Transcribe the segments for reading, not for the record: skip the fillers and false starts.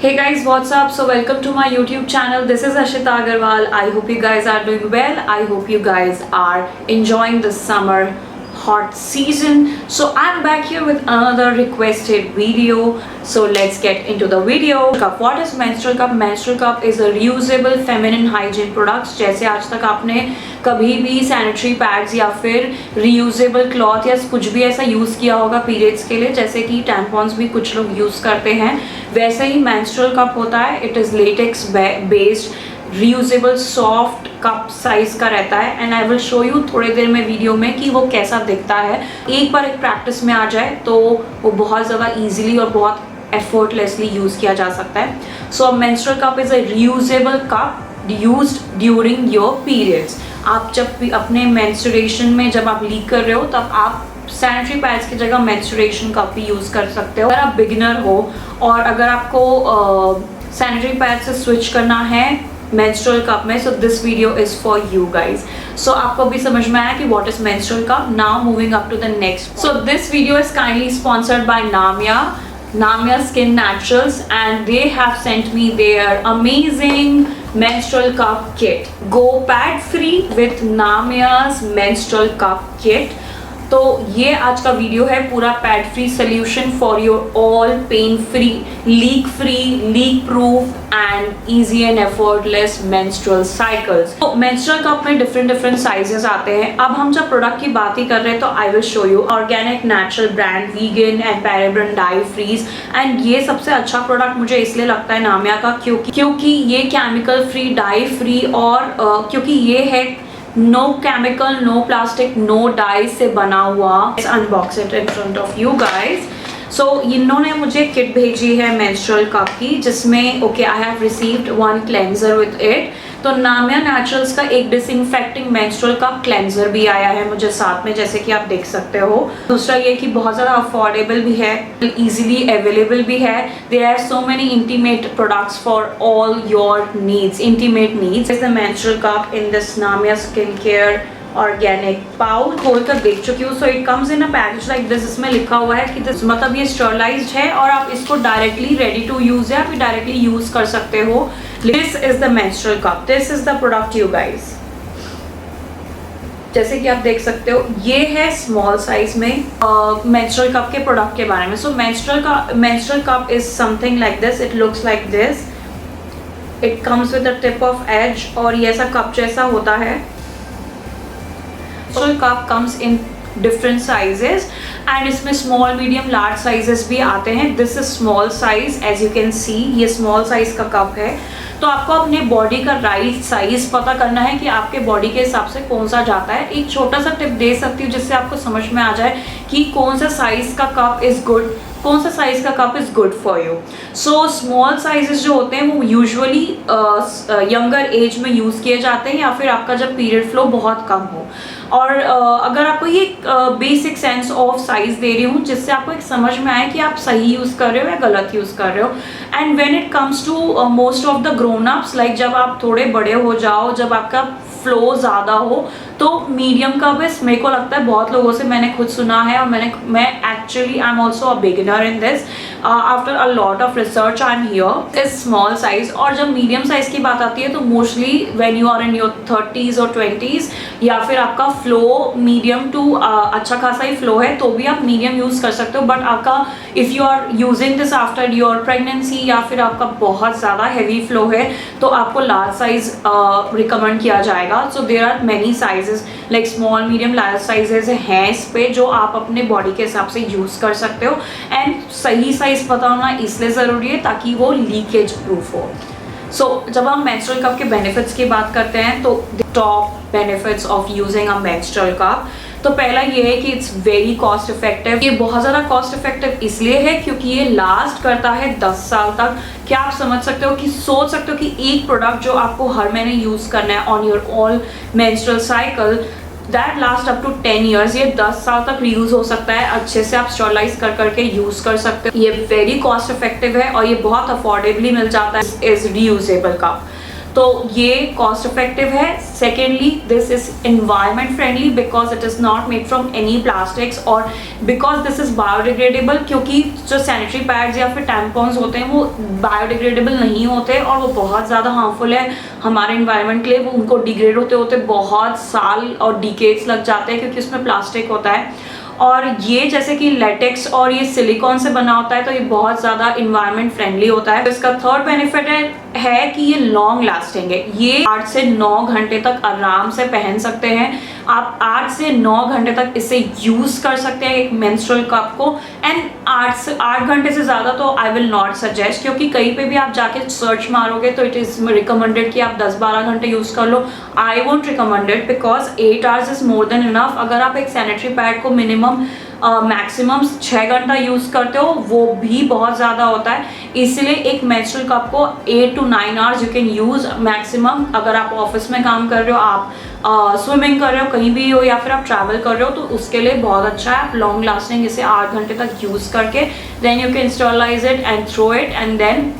Hey guys, what's up? So welcome to my YouTube channel. This is Ashita Agarwal. I hope you guys are doing well. I hope you guys are enjoying the summer hot season. So I'm back here with another requested video. So let's get into the video. What is menstrual cup? Menstrual cup is a reusable feminine hygiene products. जैसे आज तक आपने कभी भी sanitary pads या फिर reusable cloth या कुछ भी ऐसा यूज़ किया होगा पीरियड्स के लिए, जैसे कि टैम्पॉन्स भी कुछ लोग यूज़ करते हैं, वैसे ही menstrual cup होता है. It is latex based reusable soft cup size का रहता है and I will show you थोड़ी देर में वीडियो में कि वो कैसा दिखता है. एक बार एक प्रैक्टिस में आ जाए तो वो बहुत ज़्यादा इजीली और बहुत एफर्टलेसली यूज़ किया जा सकता है. So menstrual cup is a reusable cup used during your periods. आप जब भी अपने मेंस्ट्रुएशन में जब आप लीक कर रहे हो तब आप सैनिटरी पैड्स की जगह मेंस्ट्रुएशन कप भी यूज़ कर सकते हो. अगर आप बिगिनर हो और अगर आपको सैनिटरी पैड से स्विच करना है मेंस्ट्रुअल कप में, so this video is for you guys. So आपको भी समझ में आया कि what is menstrual cup. Now moving up to the next. So this video is kindly sponsored by Namya Skin Naturals and they have sent me their amazing menstrual cup kit. Go pad free with Namya's menstrual cup kit. तो ये आज का video है पूरा pad free solution for your all pain free, leak free, leak proof and easy and effortless menstrual cycles. तो menstrual cup में different sizes आते हैं. अब हम जब प्रोडक्ट की बात ही कर रहे हैं तो I will show you organic natural brand vegan and paraben dye frees. And ये सबसे अच्छा प्रोडक्ट मुझे इसलिए लगता है नामिया का क्योंकि ये केमिकल फ्री, डाई फ्री और क्योंकि ये है no chemical, no plastic, no dye से बना हुआ. Unbox it in front of you guys. So इन्होंने मुझे किट भेजी है मेंस्ट्रुअल कप की, जिसमें okay I have received one cleanser with it. तो नामिया नेचुरल्स का एक डिसइंफेक्टिंग मेंस्ट्रुअल कप क्लेंजर भी आया है मुझे साथ में, जैसे कि आप देख सकते हो. दूसरा ये कि बहुत ज़्यादा अफोर्डेबल भी है, इजीली अवेलेबल भी है. There are so many intimate products for all your needs, intimate needs. Is the menstrual cup in this Namya skin care organic pouch. खोल कर देख चुकी हूँ. So it comes in a package like this. इसमें लिखा हुआ है कि दिस मतलब ये स्टरलाइज्ड है और आप इसको डायरेक्टली रेडी टू यूज है, आप डायरेक्टली यूज कर सकते हो. This is the menstrual cup. This is the product you guys. जैसे कि आप देख सकते हो ये है स्मॉल साइज में मेंस्ट्रुअल कप के प्रोडक्ट के बारे में. So menstrual cup is something like this. It looks like this. It comes with a tip of edge और ये ऐसा कप जैसा होता है. Menstrual cup comes in different sizes and इसमें स्मॉल, मीडियम, लार्ज साइजेस भी आते हैं. This is small size. As you can see ये स्मॉल साइज का कप है. तो आपको अपने बॉडी का राइट साइज पता करना है कि आपके बॉडी के हिसाब से कौन सा जाता है. एक छोटा सा टिप दे सकती हूँ जिससे आपको समझ में आ जाए कि कौन सा साइज का कप इज गुड, कौन सा साइज का cup is good for you. So small sizes जो होते हैं वो यूजुअली यंगर एज में यूज़ किए जाते हैं या फिर आपका जब पीरियड फ्लो बहुत कम हो. और अगर आपको ये बेसिक सेंस ऑफ साइज दे रही हूँ जिससे आपको एक समझ में आए कि आप सही यूज़ कर रहे हो या गलत यूज़ कर रहे हो. And when it comes to most of the grown ups, like जब आप थोड़े बड़े हो जाओ, जब आपका फ्लो ज़्यादा हो, तो मीडियम का बस मेरे को लगता है बहुत लोगों से मैंने खुद सुना है और मैं actually I am also a beginner in this. After a lot of research I am here is small size. और जब मीडियम साइज की बात आती है तो mostly when you are in your 30s और 20s या फिर आपका फ्लो मीडियम टू अच्छा खासा ही फ्लो है तो भी आप मीडियम यूज़ कर सकते हो. बट आपका if you are using this after your pregnancy या फिर आपका बहुत ज़्यादा हैवी फ्लो है तो आपको लार्ज साइज रिकमेंड किया जाएगा. So there are many sizes like small, medium, large sizes हैं इस पे जो आप अपने बॉडी के हिसाब से यूज़ कर सकते हो. एंड सही साइज पता होना इसलिए ज़रूरी है ताकि वो लीकेज प्रूफ हो. सो जब हम मेंस्ट्रुअल कप के बेनिफिट्स की बात करते हैं तो top benefits of using a menstrual cup. तो पहला ये है कि इट्स वेरी कॉस्ट इफेक्टिव. ये बहुत ज़्यादा कॉस्ट इफेक्टिव इसलिए है क्योंकि ये लास्ट करता है 10 साल तक. क्या आप समझ सकते हो कि सोच सकते हो कि एक प्रोडक्ट जो आपको हर महीने यूज़ करना है on your all menstrual cycle, that last up to 10 years. ये 10 साल तक रीयूज हो सकता है. अच्छे से आप स्टरलाइज कर करके यूज़ कर सकते हो. ये वेरी कॉस्ट इफेक्टिव है और ये बहुत अफोर्डेबली मिल जाता है. Is reusable cup. तो ये कॉस्ट इफेक्टिव है. Secondly this is environment friendly because it is not made from any plastics और बिकॉज दिस इज बायोडिग्रेडेबल, क्योंकि जो सैनिटरी पैड्स या फिर टैम्पॉन्स होते हैं वो बायोडिग्रेडेबल नहीं होते और वो बहुत ज़्यादा हार्मफुल है हमारे इन्वायरमेंट के लिए. वो उनको डिग्रेड होते होते बहुत साल और डिकेड्स लग जाते हैं क्योंकि उसमें प्लास्टिक होता है. और ये जैसे कि लेटेक्स और ये सिलिकॉन से बना होता है तो ये बहुत ज़्यादा इन्वायरमेंट फ्रेंडली होता है. तो इसका थर्ड बेनिफिट है कि ये लॉन्ग लास्टिंग है. ये 8 से 9 घंटे तक आराम से पहन सकते हैं आप. 8 से 9 घंटे तक इसे यूज़ कर सकते हैं एक मेंस्ट्रुअल कप को. एंड 8 घंटे से ज़्यादा तो आई विल नॉट सजेस्ट, क्योंकि कहीं पे भी आप जाके सर्च मारोगे तो इट इज़ रिकमेंडेड कि आप 10-12 घंटे यूज़ कर लो. I won't recommend it because 8 hours is more than enough. अगर आप एक सैनिटरी पैड को मिनिमम मैक्सिमम 6 घंटा यूज़ करते हो वो भी बहुत ज़्यादा होता है. इसलिए एक मेंस्ट्रुअल कप को 8 to 9 hours you can use maximum. अगर आप ऑफिस में काम कर रहे हो, आप स्विमिंग कर रहे हो, कहीं भी हो, या फिर आप ट्रैवल कर रहे हो तो उसके लिए बहुत अच्छा है. आप लॉन्ग लास्टिंग इसे 8 घंटे तक यूज़ करके then you can sterilise it and throw it and then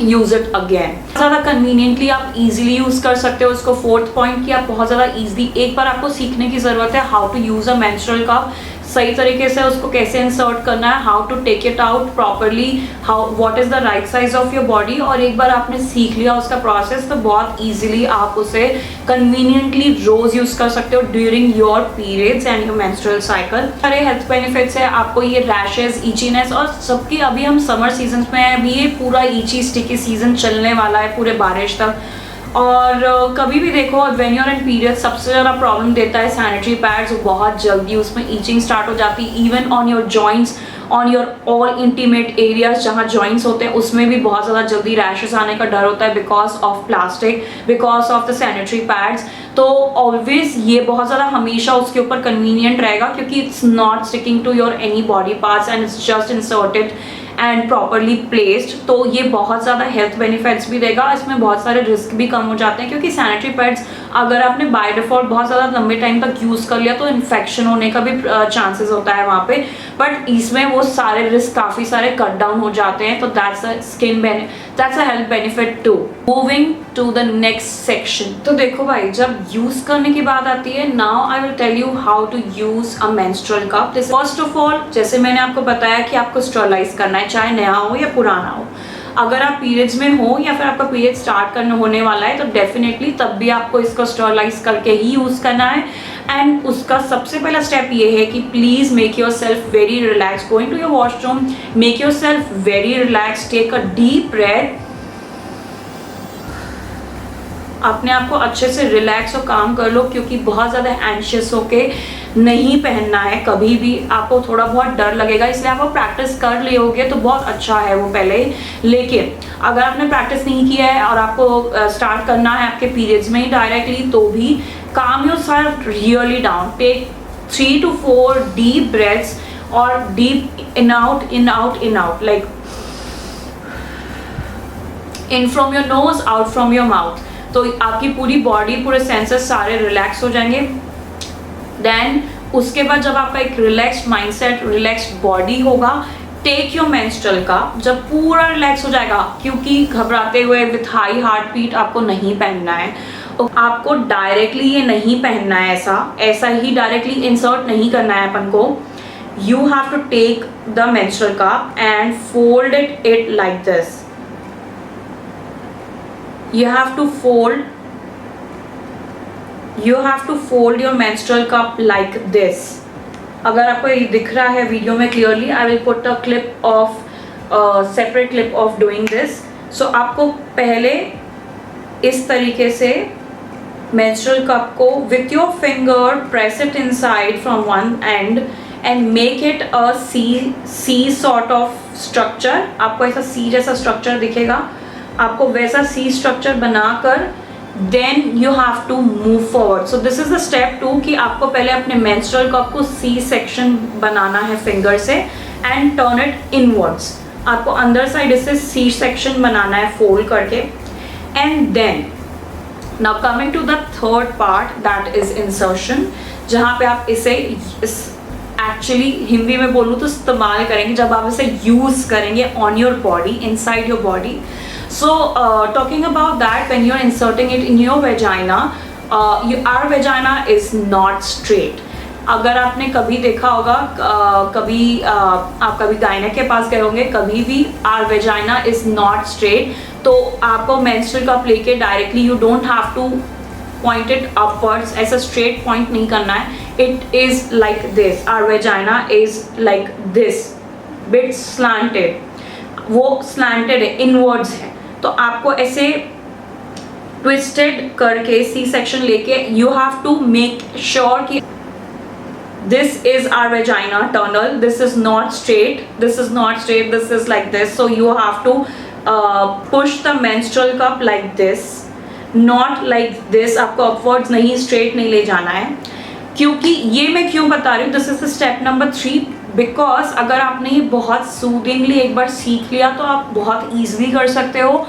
use it again. ज़्यादा कन्वीनियंटली आप इजीली यूज़ कर सकते हो इसको. फोर्थ पॉइंट कि आप बहुत ज़्यादा इजीली, एक बार आपको सीखने की ज़रूरत है how to use a menstrual cup. सही तरीके से उसको कैसे इंसर्ट करना है, how to take it out properly, how what is the right size of your body. और एक बार आपने सीख लिया उसका प्रोसेस तो बहुत ईजिली आप उसे कन्वीनियंटली रोज़ यूज़ कर सकते हो during your periods and your menstrual cycle. सारे हेल्थ बेनिफिट्स है आपको. ये रैशेज, ईचीनेस और सबकी, अभी हम समर सीजन में है, अभी ये पूरा ईची स्टिकी सीजन चलने वाला है पूरे बारिश तक. और कभी भी देखो व्हेन यूर इन पीरियड सबसे ज़्यादा प्रॉब्लम देता है सैनिटरी पैड्स. बहुत जल्दी उसमें ईचिंग स्टार्ट हो जाती है. Even on your joints, on your all intimate areas जहाँ जॉइंट्स होते हैं उसमें भी बहुत ज़्यादा जल्दी रैशेस आने का डर होता है because of plastic, because of the sanitary pads. तो ऑलवेज ये बहुत ज़्यादा हमेशा उसके ऊपर कन्वीनियंट रहेगा क्योंकि it's not sticking to your any body parts and it's just inserted and properly placed. तो ये बहुत ज़्यादा हेल्थ बेनिफिट्स भी देगा. इसमें बहुत सारे रिस्क भी कम हो जाते हैं क्योंकि सैनिटरी पैड्स अगर आपने बाय डिफॉल्ट बहुत ज़्यादा लंबे टाइम तक यूज़ कर लिया तो इन्फेक्शन होने का भी चांसेस होता है वहाँ पे. बट इसमें वो सारे रिस्क काफ़ी सारे कट डाउन हो जाते हैं. तो that's a health benefit too. Moving to the next section. तो देखो भाई, जब यूज़ करने की बात आती है, now I will tell you how to use a menstrual cup. First of all, जैसे मैंने आपको बताया कि आपको स्टरलाइज करना है, चाहे नया हो या पुराना हो. अगर आप पीरियड्स में हो या फिर आपका पीरियड स्टार्ट करने होने वाला है तो डेफिनेटली तब भी आपको इसको स्टरलाइज करके ही यूज़ करना है. एंड उसका सबसे पहला स्टेप ये है कि please make yourself very relax. Going to your washroom, make yourself very relax, take a deep breath. अपने आप को अच्छे से रिलैक्स और काम कर लो क्योंकि बहुत ज़्यादा एंशियस होके नहीं पहनना है. कभी भी आपको थोड़ा बहुत डर लगेगा, इसलिए आप वो प्रैक्टिस कर लोगे तो बहुत अच्छा है वो पहले. लेकिन अगर आपने प्रैक्टिस नहीं किया है और आपको स्टार्ट करना है आपके पीरियड्स में ही डायरेक्टली, तो भी calm yourself really down. Take 3 to 4 deep breaths और deep in out, like in from your nose, out from your mouth. तो आपकी पूरी बॉडी, पूरे सेंसेस सारे रिलैक्स हो जाएंगे. देन उसके बाद जब आपका एक रिलैक्स्ड माइंडसेट, रिलैक्स्ड बॉडी होगा, टेक योर मेंस्ट्रुअल कप. जब पूरा रिलैक्स हो जाएगा, क्योंकि घबराते हुए विथ हाई हार्ट बीट आपको नहीं पहनना है. आपको डायरेक्टली ये नहीं पहनना है, ऐसा ही डायरेक्टली इंसर्ट नहीं करना है अपन को. You have to take the menstrual cup and fold it like this. You have to fold your menstrual cup like this. अगर आपको ये दिख रहा है वीडियो में clearly, I will put a clip of separate clip of doing this. So आपको पहले इस तरीके से menstrual cup को with your finger press it inside from one end and make it a C sort of structure. आपको ऐसा C जैसा structure दिखेगा. आपको वैसा सी स्ट्रक्चर बनाकर then you have to move forward. So this is the step 2 कि आपको पहले अपने मेंस्ट्रुअल कप को सी सेक्शन बनाना है फिंगर से एंड टर्न इट इनवर्ड्स. आपको अंदर साइड इससे सी सेक्शन बनाना है फोल्ड करके. And then now coming to the third part, that is insertion, जहाँ पे आप इसे एक्चुअली हिंदी में बोलूँ तो इस्तेमाल करेंगे, जब आप इसे यूज़ करेंगे on your body, inside your body. So talking about that, when you're inserting it in your vagina, our vagina is not straight. अगर आपने कभी देखा होगा, आप कभी गायनेक के पास गए होंगे, कभी भी our vagina is not straight, तो आपको मेंस्ट्रुअल कप लेके directly you don't have to point it upwards, ऐसा स्ट्रेट पॉइंट नहीं करना है. It is like this, our vagina is like this, bit slanted, वो स्लैंटेड है, इनवर्ड्स है. तो आपको ऐसे ट्विस्टेड करके सी सेक्शन लेके you have to make sure कि this is our vagina tunnel, this is not straight, this is not straight, this is like this. So you have to push the menstrual cup like this, not like this. आपको upwards नहीं, straight नहीं ले जाना है. क्योंकि ये मैं क्यों बता रही हूँ, this is the step number 3, because अगर आपने ये बहुत सूदिंगली एक बार सीख लिया तो आप बहुत ईजिली कर सकते हो.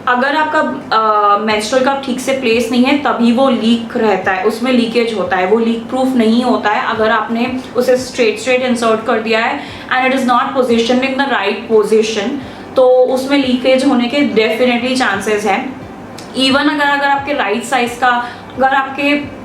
अगर आपका मेंस्ट्रुअल कप ठीक से प्लेस नहीं है तभी वो लीक रहता है, उसमें लीकेज होता है, वो लीक प्रूफ नहीं होता है. अगर आपने उसे स्ट्रेट इंसर्ट कर दिया है and it is not position in the right position, तो उसमें लीकेज होने के डेफिनेटली चांसेस हैं. इवन अगर आपके राइट साइज का, अगर आपके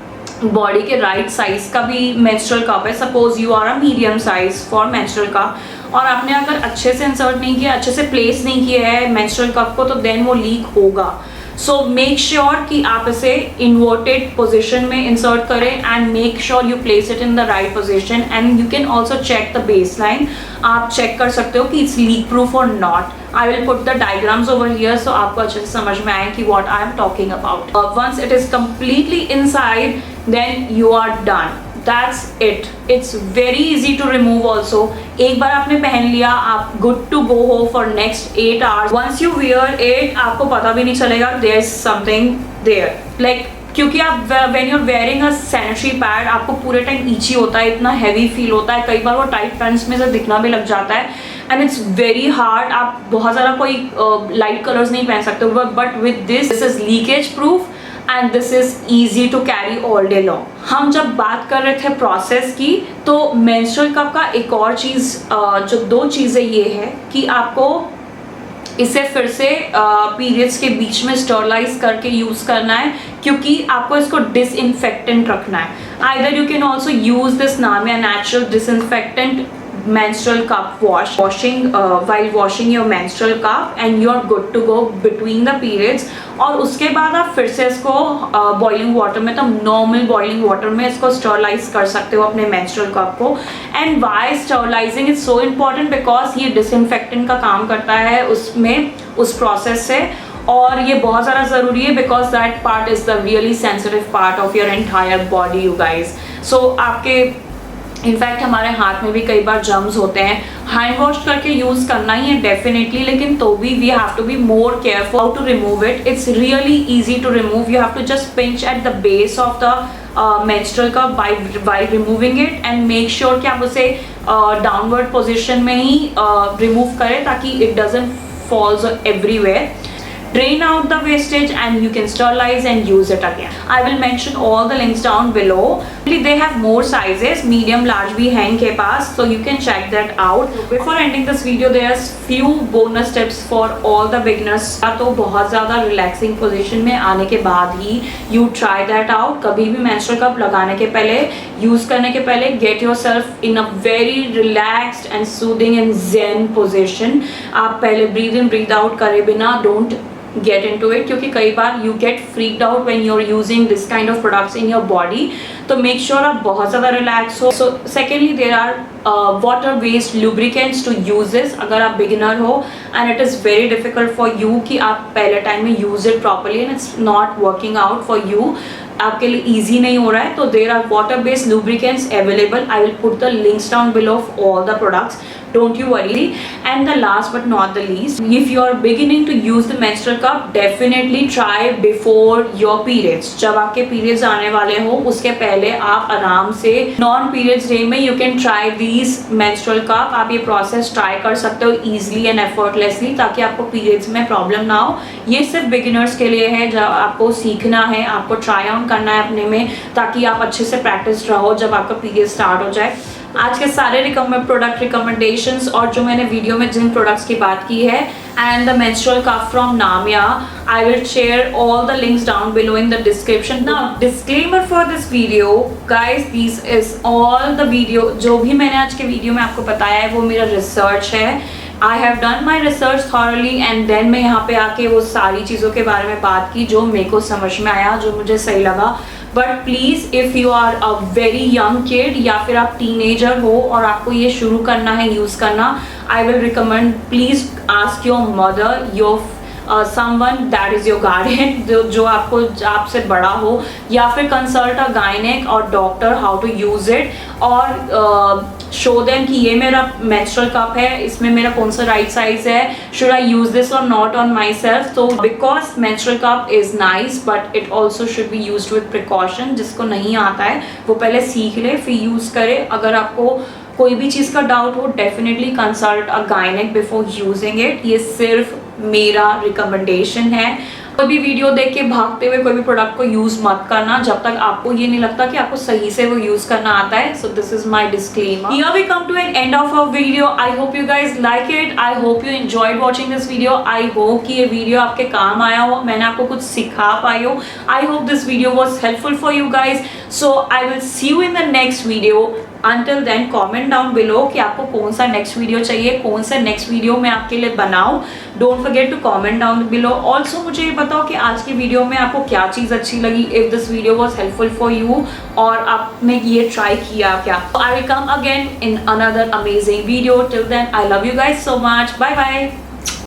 बॉडी के राइट साइज का भी मेंस्ट्रुअल कप है, suppose you are a medium size for menstrual cup, और आपने अगर अच्छे से इंसर्ट नहीं किया, अच्छे से प्लेस नहीं किया है मेंस्ट्रुअल कप को, तो देन वो लीक होगा. सो मेक श्योर कि आप इसे इन्वर्टेड पोजिशन में इंसर्ट करें and make sure you place it in the right position. And you can also check the base line, आप चेक कर सकते हो कि इट्स लीक प्रूफ और not. I will put the diagrams over here so आपको अच्छे से समझ में आए कि what I am talking about. Once it is completely inside, then you are done. That's it. It's very easy to remove also. एक बार आपने पहन लिया, आप good to go हो for next 8 hours. Once you wear it, आपको पता भी नहीं चलेगा there's something there. Like क्योंकि आप when you're wearing a sanitary pad, आपको पूरे टाइम ईची होता है, इतना हैवी फील होता है, कई बार वो टाइट पैंट्स में से दिखना भी लग जाता है एंड इट्स वेरी हार्ड. आप बहुत ज़्यादा कोई लाइट कलर्स नहीं पहन सकते, but with this is leakage proof and this is easy to carry all day long. हम जब बात कर रहे थे प्रोसेस की, तो मेंस्ट्रुअल कप का एक और चीज़, जो 2 चीज़ें ये है कि आपको इसे फिर से पीरियड्स के बीच में स्टरलाइज करके यूज़ करना है, क्योंकि आपको इसको डिसइंफेक्टेंट रखना है. Either you can also use this Namya natural disinfectant menstrual cup while washing your menstrual cup and you are good to go between the periods. और उसके बाद आप फिर से इसको बॉइलिंग वाटर में, तो नॉर्मल बॉइलिंग वाटर में इसको स्टरलाइज कर सकते हो अपने मेंस्ट्रुअल कप को. And why sterilising is so important, because ये डिसइंफेक्टेंट का काम करता है उसमें, उस प्रोसेस से. और ये बहुत ज़्यादा ज़रूरी है because that part is the really sensitive part of your entire body you guys. So आपके इनफैक्ट हमारे हाथ में भी कई बार जर्म्स होते हैं. हैंड वॉश करके यूज़ करना ही है डेफिनेटली, लेकिन तो भी we have to be more careful how to remove it. It's really easy to remove. You have to just pinch at the base of the menstrual cup by removing it and make sure कि आप उसे downward position में ही remove करें ताकि it doesn't falls everywhere. Drain out the wastage and you can sterilize and use it again. I will mention all the links down below. They have more sizes, medium, large भी हैं इनके पास, so you can check that out. Before ending this video, there's few bonus tips for all the beginners. तो बहुत ज़्यादा relaxing position में आने के बाद ही you try that out. कभी भी menstrual cup लगाने के पहले, use करने के पहले, get yourself in a very relaxed and soothing and zen position. आप पहले breathe in, breathe out करे बिना don't get into it, क्योंकि कई बार you get freaked out when you're using this kind of products in your body. तो make sure आप बहुत ज़्यादा relax हो. So secondly, there are water based lubricants to use this. अगर आप beginner हो and it is very difficult for you कि आप पहले टाइम में use it properly and it's not working out for you, आपके लिए easy नहीं हो रहा है, तो there are water based lubricants available. I will put the links down below of all the products. Don't you worry. And the last but not the least, if you are beginning to use the menstrual cup, definitely try before your periods. जब आपके periods आने वाले हो उसके पहले आप आराम से non periods day में you can try these menstrual cup. आप ये process try कर सकते हो easily and effortlessly ताकि आपको periods में problem ना हो. ये सिर्फ beginners के लिए है, जब आपको सीखना है, आपको try on करना है अपने में, ताकि आप अच्छे से practice रहो जब आपका period start हो जाए. आज के सारे प्रोडक्ट रिकमेंडेशंस और जो मैंने वीडियो में जिन प्रोडक्ट्स की बात की है and the menstrual cup from Namya. I will share all the links down below in the description. Now disclaimer for this video guys, this is all the video जो भी मैंने आज के वीडियो में आपको बताया है वो मेरा रिसर्च है. I have done my research thoroughly and then मैं यहाँ पे आके वो सारी चीज़ों के बारे में बात की जो मेरे को समझ में आया, जो मुझे सही लगा. But please if you are a very young kid या फिर आप टीनेजर हो और आपको ये शुरू करना है यूज़ करना, I will recommend please ask your mother, your someone that is your guardian, जो आपको आपसे बड़ा हो, या फिर कंसल्ट अ गायनेक और doctor how to use it, और शो देम कि ये मेरा मेंस्ट्रुअल कप है, इसमें मेरा कौन सा राइट साइज है, शुड आई यूज दिस और नॉट ऑन माई सेल्फ. तो because menstrual cup is nice but it also should be use with precaution. जिसको नहीं आता है वो पहले सीख ले फिर यूज करे. अगर आपको कोई भी चीज़ का डाउट हो definitely consult a gynaec before using it. ये सिर्फ मेरा रिकमेंडेशन है. कोई भी वीडियो देख के भागते हुए कोई भी प्रोडक्ट को यूज मत करना जब तक आपको ये नहीं लगता कि आपको सही से वो यूज करना आता है. So this is my disclaimer. Here we come to an end of a video. I hope you guys like it. I hope you enjoyed watching this video. I hope कि ये वीडियो आपके काम आया हो, मैंने आपको कुछ सिखा पाई हो. I hope this video was helpful for you guys. So I will see you in the next video. Until then comment down below कि आपको कौन सा नेक्स्ट वीडियो चाहिए, कौन सा नेक्स्ट वीडियो मैं आपके लिए बनाऊं. Don't forget to comment down below. Also मुझे ये बताओ कि आज की वीडियो में आपको क्या चीज़ अच्छी लगी, if this video was helpful for you, और आपने ये ट्राई किया क्या. I will come again in another amazing video. Till then I love you guys so much. Bye bye.